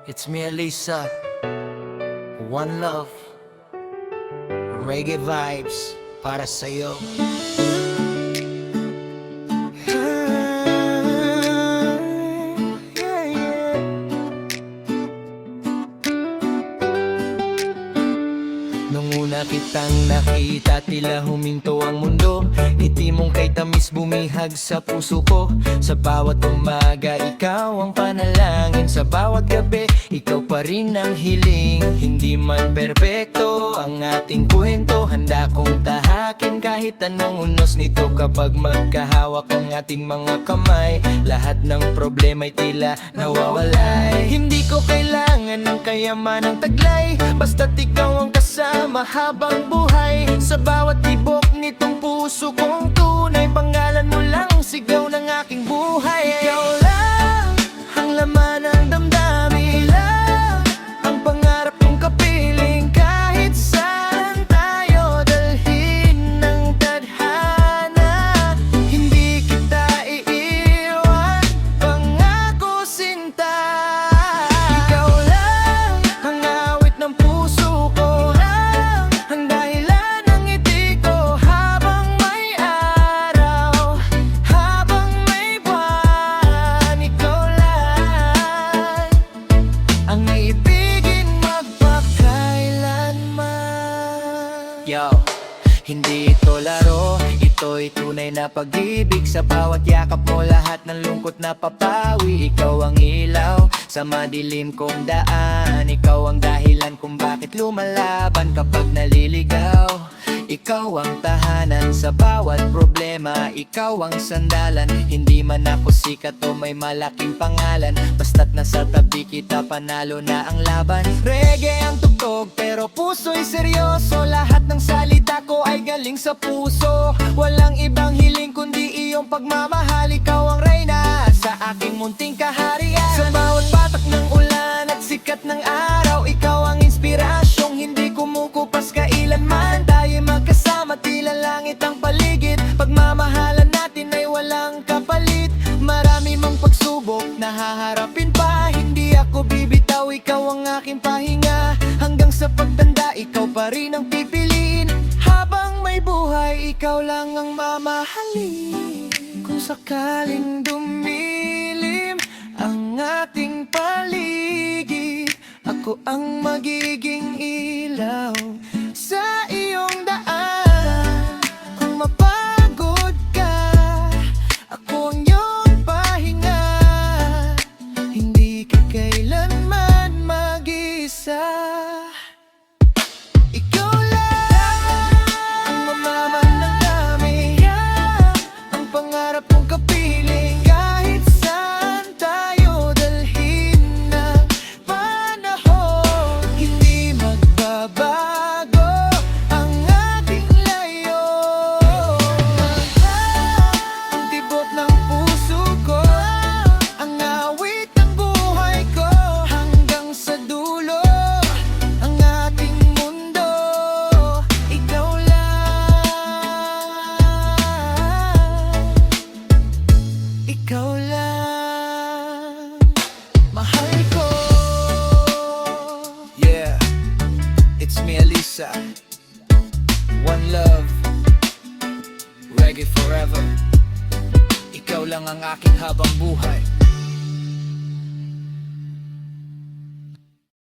It's me, Elisa. One love. Reggae vibes para sa'yo. Nung una kitang nakita, tila huminto ang mundo. Ngiti mong kay tamis bumihag sa puso ko. Sa bawat umaga, ikaw ang panalangin. Sa bawat gabi, ikaw pa rin ang hiling. Hindi man perpekto ang ating kwento, handa kong tahakin kahit anong unos nito. Kapag magkahawak ang ating mga kamay, lahat ng problema'y tila nawawalay. Hindi ko kailangan ng kayamanang taglay, basta't ikaw ang kasama habang buhay. Sa bawat tibok nitong puso kong tunay, pangalan mo lang sigaw ng aking buhay. Ikaw lang ang laman ng damdamin, lang ang pangarap kong kapiling. Kahit saan tayo dalhin ng tadhana, hindi kita iiwan, pangako sinta. Ikaw lang ang awit ng puso ko, lang ang dahilan ng ngiti ko. Habang may araw, habang may buwan, ikaw lang ang iibigin magpakailanman. Yo, hindi ito laro, ito'y tunay na pag-ibig. Sa bawat yakap mo, lahat ng lungkot na papawi. Ikaw ang ilaw sa madilim kong daan, ikaw ang dahilan kung bakit lumalaban kapag naliligaw. Ikaw ang tahanan sa bawat problema, ikaw ang sandalan. Hindi man ako sikat o may malaking pangalan, basta't nasa tabi kita, panalo na ang laban. Reggae ang tugtog pero puso'y seryoso, lahat ng salita ko ay galing sa puso. Walang ibang hiling kundi iyong pagmamahal, ikaw ang reyna sa aking munting kaharian. Sa bawat patak ng ulan at sikat ng araw, ikaw ang inspirasyong hindi kumukupas kailanman. Tayo'y magkasama, tila langit ang paligid, pagmamahalan natin ay walang kapalit. Marami mang pagsubok na haharapin pa, hindi ako bibitaw, ikaw ang aking pahinga. Hanggang sa pagtanda, ikaw pa rin ang pipiliin. Habang may buhay, ikaw lang ang mamahalin. Kung sakaling dumilim ang ating paligid, ako ang magiging ilaw sa iyong daan. Kung mapagod ka, ako ang iyong pahinga. Hindi ka kailanman mag-isa. Ikaw lang ang mamaman ng dami, ang pangarap kong kapiling. Kahit saan tayo dalhin ng panahon, hindi magbabago ang ating layo. Ang tibok ng puso ko, ang awit ng buhay ko. Hanggang sa dulo ang ating mundo, ikaw lang, ikaw lang, mahal ko. Yeah, it's me, Elisa. One love, reggae forever. Ikaw lang ang aking habang buhay.